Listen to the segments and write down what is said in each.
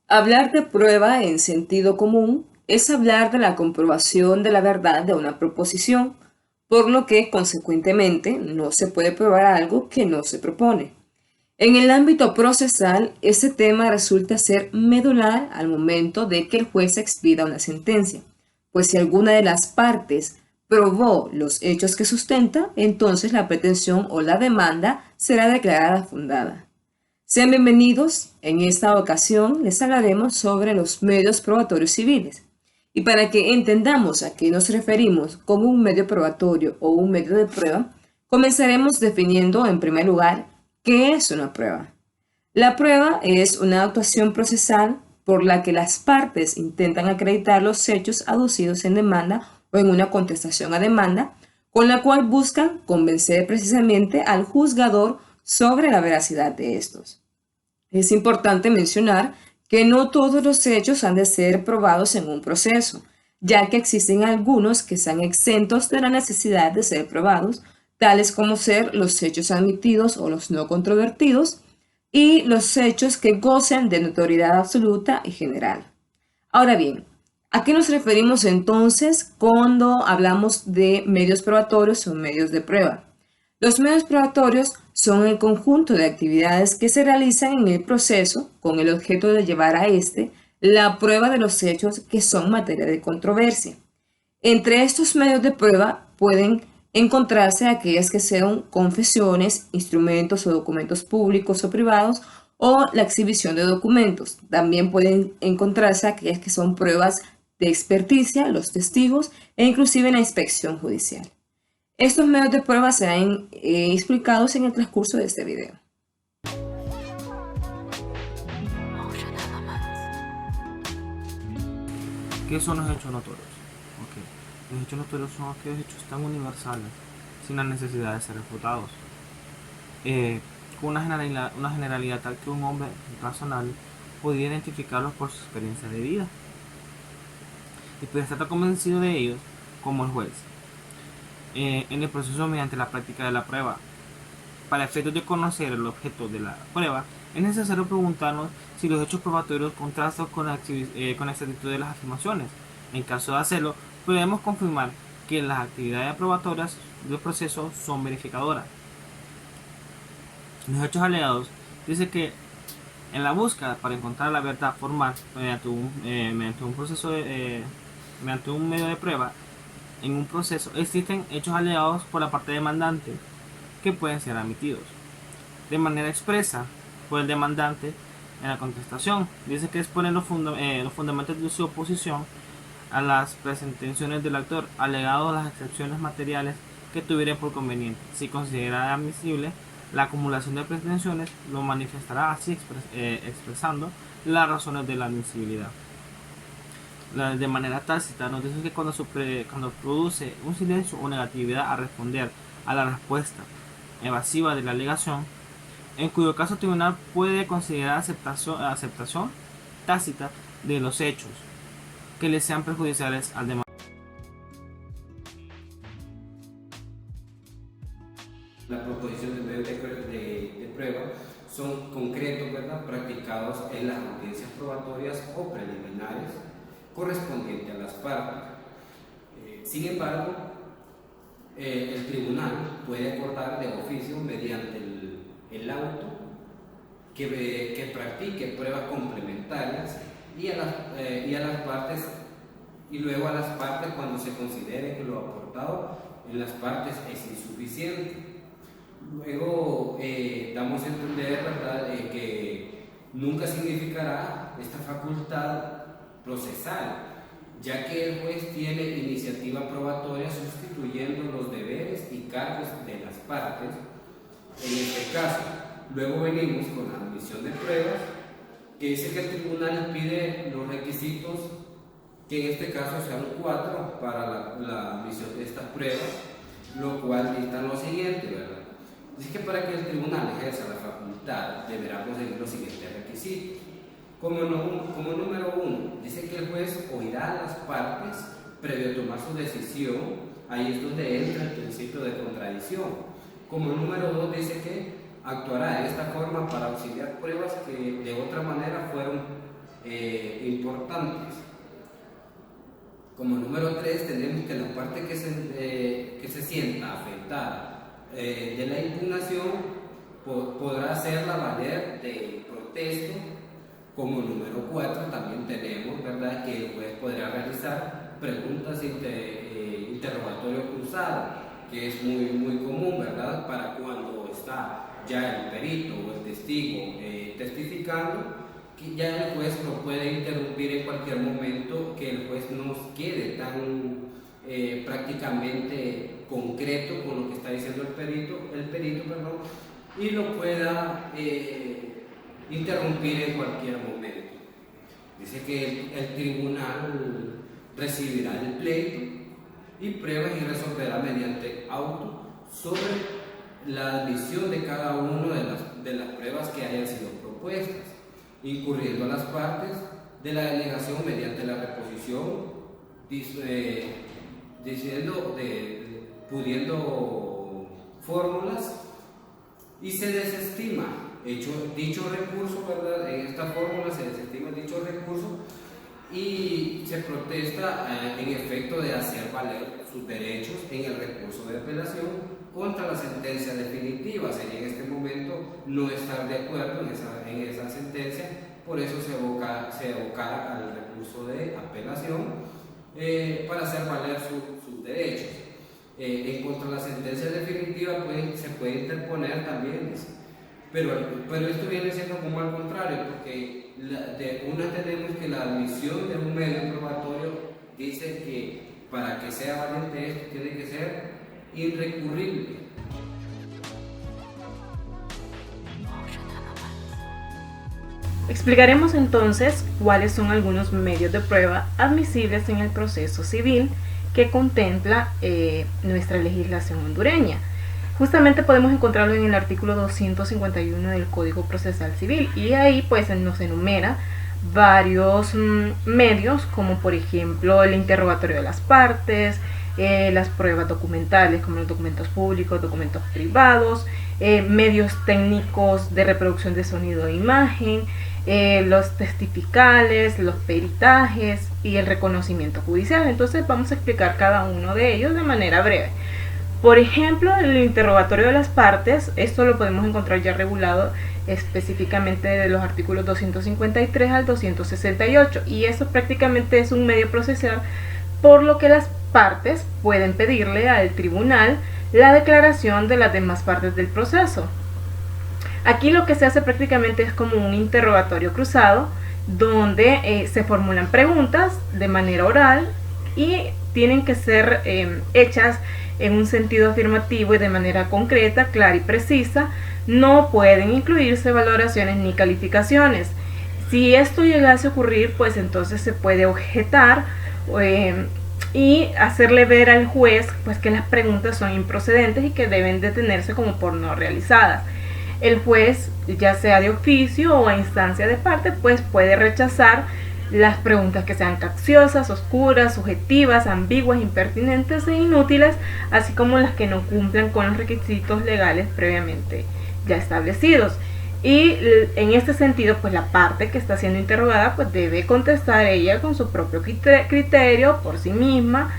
Hablar de prueba en sentido común es hablar de la comprobación de la verdad de una proposición, por lo que, consecuentemente, no se puede probar algo que no se propone. En el ámbito procesal, este tema resulta ser medular al momento de que el juez expida una sentencia, pues si alguna de las partes probó los hechos que sustenta, entonces la pretensión o la demanda será declarada fundada. Sean bienvenidos. En esta ocasión les hablaremos sobre los medios probatorios civiles. Y para que entendamos a qué nos referimos con un medio probatorio o un medio de prueba, comenzaremos definiendo en primer lugar qué es una prueba. La prueba es una actuación procesal por la que las partes intentan acreditar los hechos aducidos en demanda o en una contestación a demanda, con la cual buscan convencer precisamente al juzgador sobre la veracidad de estos. Es importante mencionar que no todos los hechos han de ser probados en un proceso, ya que existen algunos que están exentos de la necesidad de ser probados, tales como ser los hechos admitidos o los no controvertidos, y los hechos que gocen de notoriedad absoluta y general. Ahora bien, ¿a qué nos referimos entonces cuando hablamos de medios probatorios o medios de prueba? Los medios probatorios son el conjunto de actividades que se realizan en el proceso con el objeto de llevar a éste la prueba de los hechos que son materia de controversia. Entre estos medios de prueba pueden encontrarse aquellas que sean confesiones, instrumentos o documentos públicos o privados o la exhibición de documentos. También pueden encontrarse aquellas que son pruebas de experticia, los testigos e inclusive la inspección judicial. Estos medios de prueba serán explicados en el transcurso de este video. ¿Qué son los hechos notorios? Ok. Los hechos notorios son aquellos hechos tan universales, sin la necesidad de ser refutados, con una generalidad tal que un hombre razonable podría identificarlos por su experiencia de vida y puede estar tan convencido de ellos como el juez. En el proceso mediante la práctica de la prueba. Para efectos de conocer el objeto de la prueba, es necesario preguntarnos si los hechos probatorios contrastan con la exactitud de las afirmaciones. En caso de hacerlo, podemos confirmar que las actividades probatorias del proceso son verificadoras. Los hechos alegados dice que en la búsqueda para encontrar la verdad formal mediante un proceso mediante un medio de prueba, en un proceso existen hechos alegados por la parte demandante que pueden ser admitidos de manera expresa por el demandante en la contestación. Dice que exponen los fundamentos de su oposición a las pretensiones del actor, alegados las excepciones materiales que tuviera por conveniente. Si considera admisible la acumulación de pretensiones, lo manifestará así expresando las razones de la admisibilidad. De manera tácita nos dice que cuando produce un silencio o negatividad a responder a la respuesta evasiva de la alegación, en cuyo caso el tribunal puede considerar aceptación tácita de los hechos que le sean perjudiciales al demandante. La proposición de medios de prueba son concretos, ¿verdad?, practicados en las audiencias probatorias o preliminares correspondientes a las partes. Sin embargo, el tribunal puede acordar de oficio mediante el auto que practique pruebas complementarias y a las partes y luego a las partes cuando se considere que lo aportado en las partes es insuficiente. Luego damos a entender, ¿verdad?, que nunca significará esta facultad procesal, ya que el juez tiene iniciativa probatoria sustituyendo los deberes y cargos de las partes. En este caso, luego venimos con la admisión de pruebas, que dice que el tribunal pide los requisitos, que en este caso sean 4 para la admisión de estas pruebas, lo cual dicta lo siguiente, ¿verdad? Dice que para que el tribunal ejerza la facultad deberá conseguir los siguientes requisitos. Como número 1, dice que el juez oirá a las partes previo a tomar su decisión. Ahí es donde entra el principio de contradicción. Como número 2, dice que actuará de esta forma para auxiliar pruebas que de otra manera fueron importantes. Como número 3 tenemos que la parte que se sienta afectada de la impugnación podrá hacerla valer de protesto. Como número 4 también tenemos, ¿verdad?, que el juez podrá realizar preguntas interrogatorio cruzado, que es muy común, ¿verdad?, para cuando está ya el perito o el testigo testificando, que ya el juez lo puede interrumpir en cualquier momento, que el juez no quede tan prácticamente concreto con lo que está diciendo el perito, y lo pueda interrumpir en cualquier momento. Dice que el tribunal recibirá el pleito y pruebas y resolverá mediante auto sobre la admisión de cada una de las pruebas que hayan sido propuestas, incurriendo a las partes de la delegación mediante la reposición, pudiendo fórmulas, y se desestima dicho recurso, ¿verdad? En esta fórmula se desestima dicho recurso y se protesta en efecto de hacer valer sus derechos en el recurso de apelación contra la sentencia definitiva. Sería en este momento no estar de acuerdo en esa sentencia, por eso se evoca al recurso de apelación para hacer valer sus derechos. En contra de la sentencia definitiva se puede interponer también, pero esto viene siendo como al contrario, porque tenemos que la admisión de un medio probatorio dice que para que sea valiente esto tiene que ser irrecurrible. Explicaremos entonces cuáles son algunos medios de prueba admisibles en el proceso civil que contempla nuestra legislación hondureña. Justamente podemos encontrarlo en el artículo 251 del Código Procesal Civil, y ahí pues nos enumera varios medios, como por ejemplo el interrogatorio de las partes, las pruebas documentales como los documentos públicos, documentos privados, medios técnicos de reproducción de sonido e imagen, los testificales, los peritajes y el reconocimiento judicial. Entonces vamos a explicar cada uno de ellos de manera breve. Por ejemplo, el interrogatorio de las partes, esto lo podemos encontrar ya regulado específicamente de los artículos 253 al 268, y eso prácticamente es un medio procesal por lo que las partes pueden pedirle al tribunal la declaración de las demás partes del proceso. Aquí lo que se hace prácticamente es como un interrogatorio cruzado, donde se formulan preguntas de manera oral y tienen que ser hechas en un sentido afirmativo y de manera concreta, clara y precisa. No pueden incluirse valoraciones ni calificaciones. Si esto llegase a ocurrir, pues entonces se puede objetar y hacerle ver al juez pues que las preguntas son improcedentes y que deben detenerse como por no realizadas. El juez, ya sea de oficio o a instancia de parte, pues puede rechazar las preguntas que sean capciosas, oscuras, subjetivas, ambiguas, impertinentes e inútiles, así como las que no cumplan con los requisitos legales previamente ya establecidos. Y en este sentido, pues la parte que está siendo interrogada pues debe contestar ella con su propio criterio, por sí misma.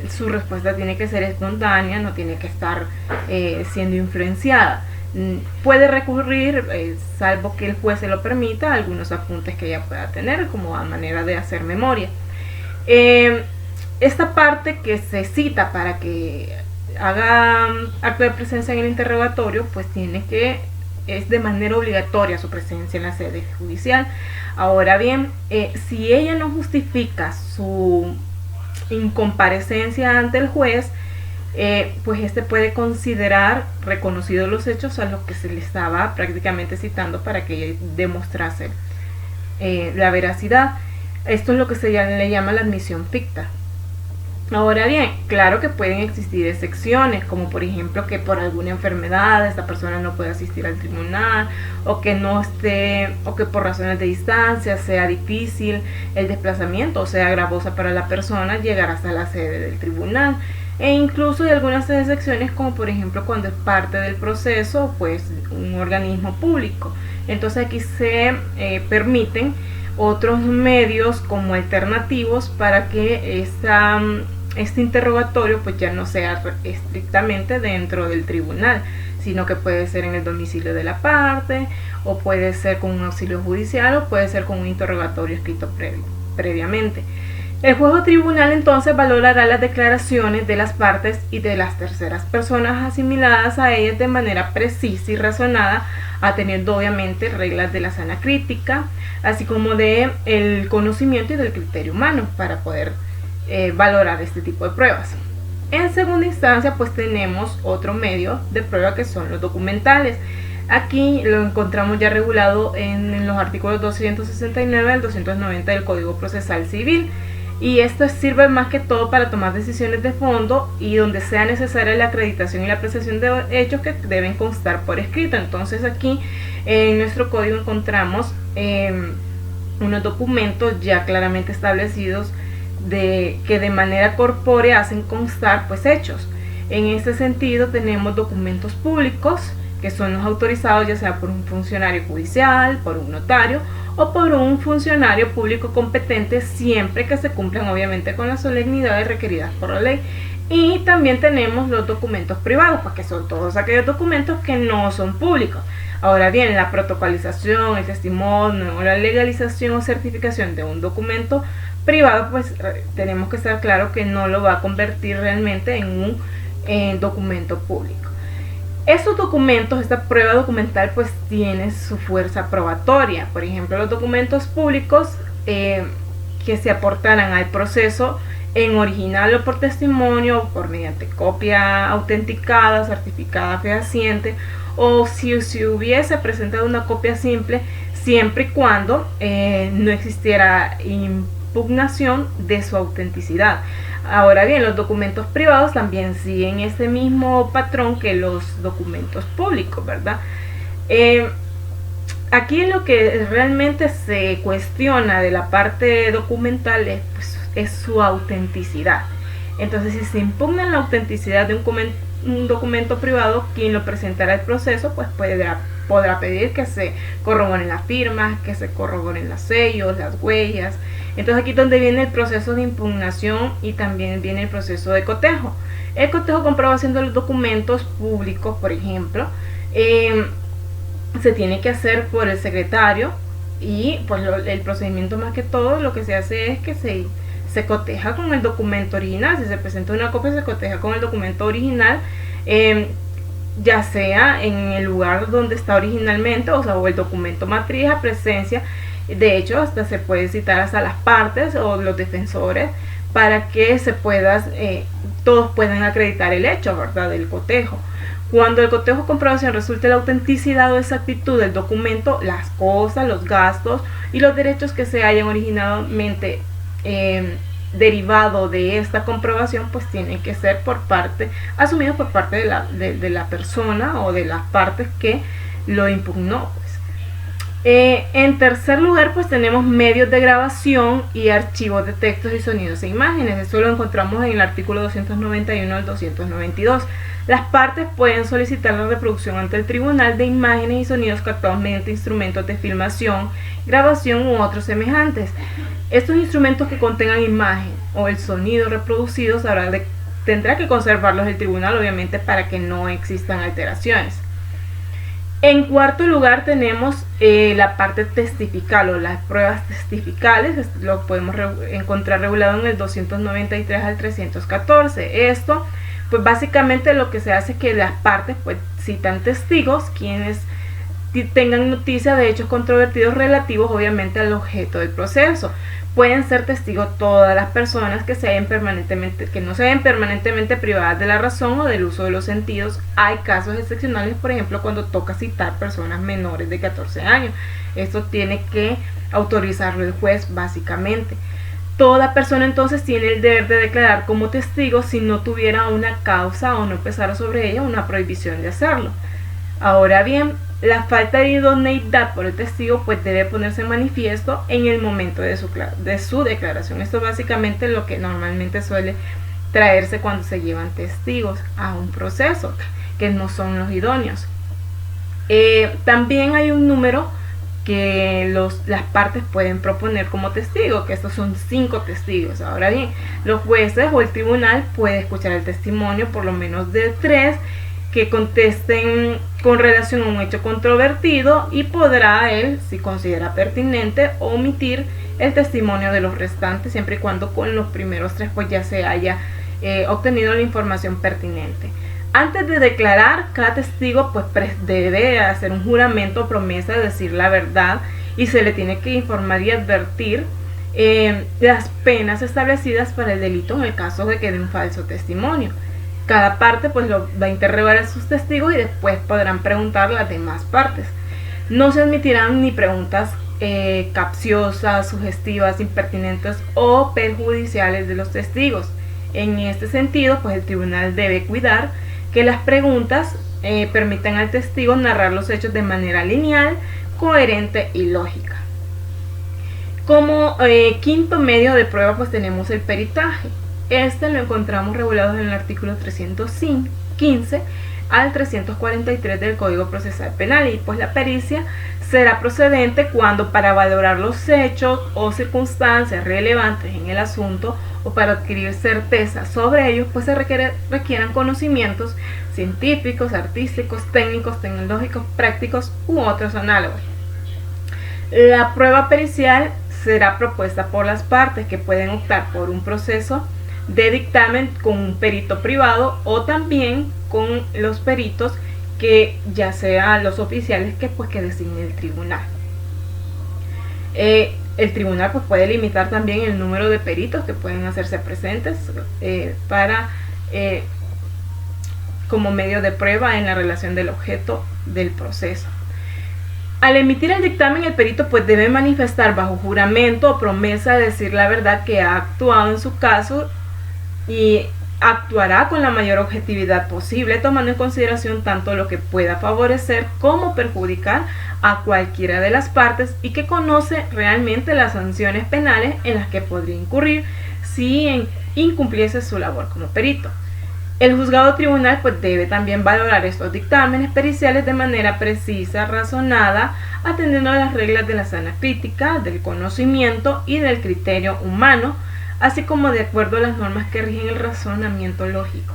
Su respuesta tiene que ser espontánea, no tiene que estar siendo influenciada. Puede recurrir, salvo que el juez se lo permita, a algunos apuntes que ella pueda tener como a manera de hacer memoria. Esta parte que se cita para que haga acto de presencia en el interrogatorio, pues es de manera obligatoria su presencia en la sede judicial. Ahora bien, si ella no justifica su incomparecencia ante el juez, pues este puede considerar reconocidos los hechos a los que se le estaba prácticamente citando para que ella demostrase la veracidad. Esto es lo que se le llama la admisión ficta. Ahora bien, claro que pueden existir excepciones, como por ejemplo que por alguna enfermedad esta persona no puede asistir al tribunal, o que no esté, o que por razones de distancia sea difícil el desplazamiento, o sea gravosa para la persona llegar hasta la sede del tribunal. E incluso hay algunas excepciones, como por ejemplo cuando es parte del proceso pues un organismo público. Entonces aquí se permiten otros medios como alternativos para que este interrogatorio pues ya no sea estrictamente dentro del tribunal, sino que puede ser en el domicilio de la parte, o puede ser con un auxilio judicial, o puede ser con un interrogatorio escrito previamente. El juez o tribunal entonces valorará las declaraciones de las partes y de las terceras personas asimiladas a ellas de manera precisa y razonada, atendiendo obviamente reglas de la sana crítica, así como de el conocimiento y del criterio humano para poder valorar este tipo de pruebas. En segunda instancia, pues tenemos otro medio de prueba que son los documentales. Aquí lo encontramos ya regulado en los artículos 269 al 290 del Código Procesal Civil. Y esto sirve más que todo para tomar decisiones de fondo y donde sea necesaria la acreditación y la apreciación de hechos que deben constar por escrito. Entonces aquí en nuestro código encontramos unos documentos ya claramente establecidos que de manera corpórea hacen constar pues hechos. En este sentido tenemos documentos públicos, que son los autorizados ya sea por un funcionario judicial, por un notario o por un funcionario público competente, siempre que se cumplan obviamente con las solemnidades requeridas por la ley. Y también tenemos los documentos privados, porque son todos aquellos documentos que no son públicos. Ahora bien, la protocolización, el testimonio o la legalización o certificación de un documento privado, pues tenemos que estar claro que no lo va a convertir realmente en un documento público. Estos documentos, esta prueba documental, pues tiene su fuerza probatoria. Por ejemplo, los documentos públicos que se aportaran al proceso en original o por testimonio, o por mediante copia autenticada, certificada, fehaciente, o si se hubiese presentado una copia simple, siempre y cuando no existiera impugnación de su autenticidad. Ahora bien, los documentos privados también siguen este mismo patrón que los documentos públicos, ¿verdad? Aquí lo que realmente se cuestiona de la parte documental es su autenticidad. Entonces, si se impugna la autenticidad de un documento privado, quien lo presentará al proceso pues podrá pedir que se corroboren las firmas, que se corroboren los sellos, las huellas. Entonces aquí es donde viene el proceso de impugnación y también viene el proceso de cotejo. El cotejo comprobación de los documentos públicos, por ejemplo, se tiene que hacer por el secretario y pues el procedimiento más que todo lo que se hace es que se coteja con el documento original. Si se presenta una copia, se coteja con el documento original, ya sea en el lugar donde está originalmente, o el documento matriz a presencia. De hecho, hasta se puede citar hasta las partes o los defensores para que todos puedan acreditar el hecho, ¿verdad?, del cotejo. Cuando el cotejo comprobación resulte la autenticidad o exactitud del documento, las cosas, los gastos y los derechos que se hayan originalmente derivado de esta comprobación, pues tienen que ser asumidos por parte de la persona o de las partes que lo impugnó. En tercer lugar, pues tenemos medios de grabación y archivos de textos y sonidos e imágenes. Esto lo encontramos en el artículo 291 al 292. Las partes pueden solicitar la reproducción ante el tribunal de imágenes y sonidos captados mediante instrumentos de filmación, grabación u otros semejantes. Estos instrumentos que contengan imagen o el sonido reproducidos tendrá que conservarlos el tribunal, obviamente, para que no existan alteraciones. En cuarto lugar tenemos la parte testifical o las pruebas testificales. Lo podemos encontrar regulado en el 293 al 314. Esto, pues básicamente lo que se hace es que las partes pues citan testigos, quienes tengan noticia de hechos controvertidos relativos obviamente al objeto del proceso. Pueden ser testigos todas las personas que no se hayan permanentemente privadas de la razón o del uso de los sentidos. Hay casos excepcionales, por ejemplo, cuando toca citar personas menores de 14 años. Esto tiene que autorizarlo el juez, básicamente. Toda persona entonces tiene el deber de declarar como testigo si no tuviera una causa o no pesara sobre ella una prohibición de hacerlo. Ahora bien, la falta de idoneidad por el testigo pues debe ponerse en manifiesto en el momento de su declaración. Esto es básicamente lo que normalmente suele traerse cuando se llevan testigos a un proceso, que no son los idóneos. También hay un número que las partes pueden proponer como testigo, que estos son 5 testigos. Ahora bien, los jueces o el tribunal puede escuchar el testimonio por lo menos de 3 que contesten con relación a un hecho controvertido, y podrá él, si considera pertinente, omitir el testimonio de los restantes, siempre y cuando con los primeros 3 pues ya se haya obtenido la información pertinente. Antes de declarar, cada testigo pues debe hacer un juramento o promesa de decir la verdad, y se le tiene que informar y advertir las penas establecidas para el delito en el caso de que dé un falso testimonio. Cada parte pues lo va a interrogar a sus testigos y después podrán preguntar las demás partes. No se admitirán ni preguntas capciosas, sugestivas, impertinentes o perjudiciales de los testigos. En este sentido, pues el tribunal debe cuidar que las preguntas permitan al testigo narrar los hechos de manera lineal, coherente y lógica. Como quinto medio de prueba pues tenemos el peritaje. Este lo encontramos regulado en el artículo 315 al 343 del Código Procesal Penal, y pues la pericia será procedente cuando, para valorar los hechos o circunstancias relevantes en el asunto o para adquirir certeza sobre ellos, pues se requieran conocimientos científicos, artísticos, técnicos, tecnológicos, prácticos u otros análogos. La prueba pericial será propuesta por las partes, que pueden optar por un proceso de dictamen con un perito privado o también con los peritos, que ya sean los oficiales que designe el tribunal. El tribunal pues puede limitar también el número de peritos que pueden hacerse presentes como medio de prueba en la relación del objeto del proceso. Al emitir el dictamen, el perito pues debe manifestar bajo juramento o promesa de decir la verdad que ha actuado en su caso, y actuará con la mayor objetividad posible, tomando en consideración tanto lo que pueda favorecer como perjudicar a cualquiera de las partes, y que conoce realmente las sanciones penales en las que podría incurrir si incumpliese su labor como perito. El juzgado tribunal pues debe también valorar estos dictámenes periciales de manera precisa, razonada, atendiendo a las reglas de la sana crítica, del conocimiento y del criterio humano, así como de acuerdo a las normas que rigen el razonamiento lógico.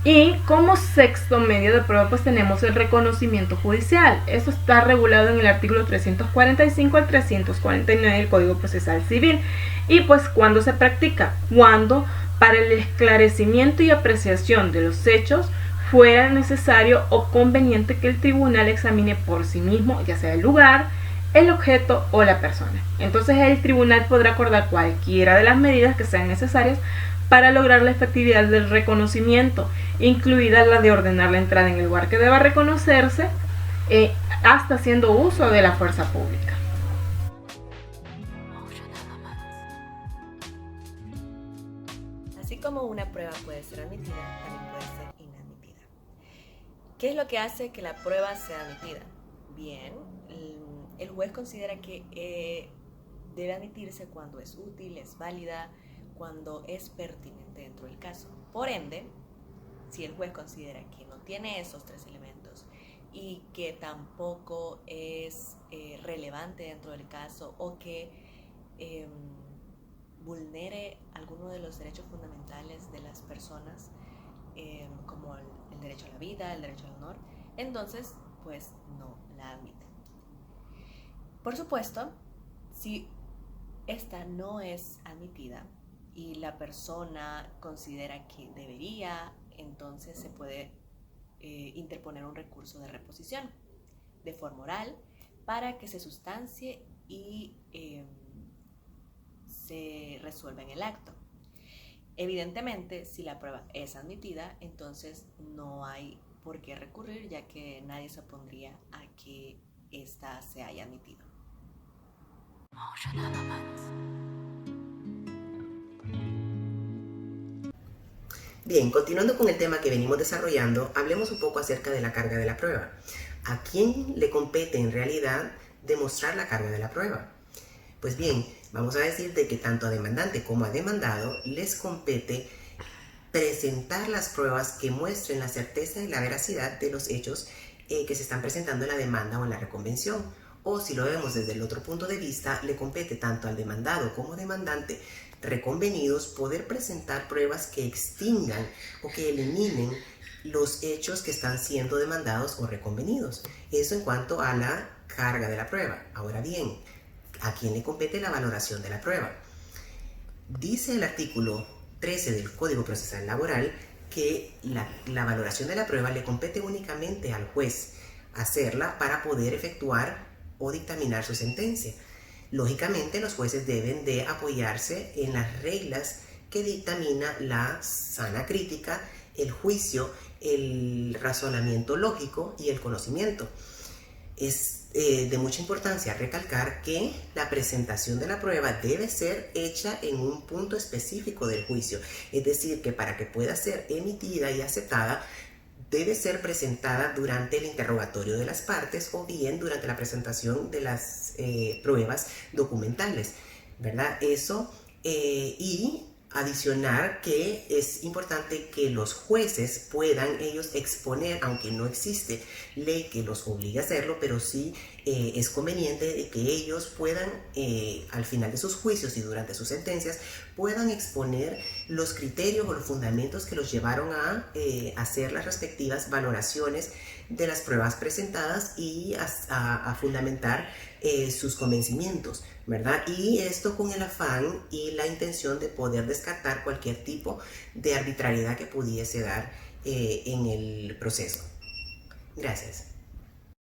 Y como sexto medio de prueba pues tenemos el reconocimiento judicial. Esto está regulado en el artículo 345 al 349 del Código Procesal Civil. Y pues ¿cuándo se practica? Cuando para el esclarecimiento y apreciación de los hechos fuera necesario o conveniente que el tribunal examine por sí mismo, ya sea el lugar, el objeto o la persona. Entonces el tribunal podrá acordar cualquiera de las medidas que sean necesarias para lograr la efectividad del reconocimiento, incluida la de ordenar la entrada en el lugar que deba reconocerse, hasta haciendo uso de la fuerza pública. Así como una prueba puede ser admitida, también puede ser inadmitida. ¿Qué es lo que hace que la prueba sea admitida? Bien, el juez considera que debe admitirse cuando es útil, es válida, cuando es pertinente dentro del caso. Por ende, si el juez considera que no tiene esos 3 elementos y que tampoco es relevante dentro del caso, o que vulnere alguno de los derechos fundamentales de las personas, como el derecho a la vida, el derecho al honor, entonces pues no la admite. Por supuesto, si esta no es admitida y la persona considera que debería, entonces se puede interponer un recurso de reposición de forma oral para que se sustancie y se resuelva en el acto. Evidentemente, si la prueba es admitida, entonces no hay por qué recurrir, ya que nadie se opondría a que ésta se haya admitido. Bien, continuando con el tema que venimos desarrollando, hablemos un poco acerca de la carga de la prueba. ¿A quién le compete en realidad demostrar la carga de la prueba? Pues bien, vamos a decir de que tanto a demandante como a demandado les compete presentar las pruebas que muestren la certeza y la veracidad de los hechos que se están presentando en la demanda o en la reconvención, O si lo vemos desde el otro punto de vista, le compete tanto al demandado como demandante reconvenidos poder presentar pruebas que extingan o que eliminen los hechos que están siendo demandados o reconvenidos. Eso en cuanto a la carga de la prueba. Ahora bien, ¿a quién le compete la valoración de la prueba? Dice el artículo 13 del Código Procesal Laboral que la valoración de la prueba le compete únicamente al juez hacerla para poder efectuar o dictaminar su sentencia. Lógicamente, los jueces deben de apoyarse en las reglas que dictamina la sana crítica, el juicio, el razonamiento lógico y el conocimiento. Es de mucha importancia recalcar que la presentación de la prueba debe ser hecha en un punto específico del juicio. Es decir, que para que pueda ser emitida y aceptada, debe ser presentada durante el interrogatorio de las partes o bien durante la presentación de las pruebas documentales, ¿verdad? Eso y adicionar que es importante que los jueces puedan ellos exponer, aunque no existe ley que los obligue a hacerlo, pero sí es conveniente de que ellos puedan, al final de sus juicios y durante sus sentencias, puedan exponer los criterios o los fundamentos que los llevaron a hacer las respectivas valoraciones de las pruebas presentadas y a fundamentar sus convencimientos, ¿verdad? Y esto con el afán y la intención de poder descartar cualquier tipo de arbitrariedad que pudiese dar en el proceso. Gracias.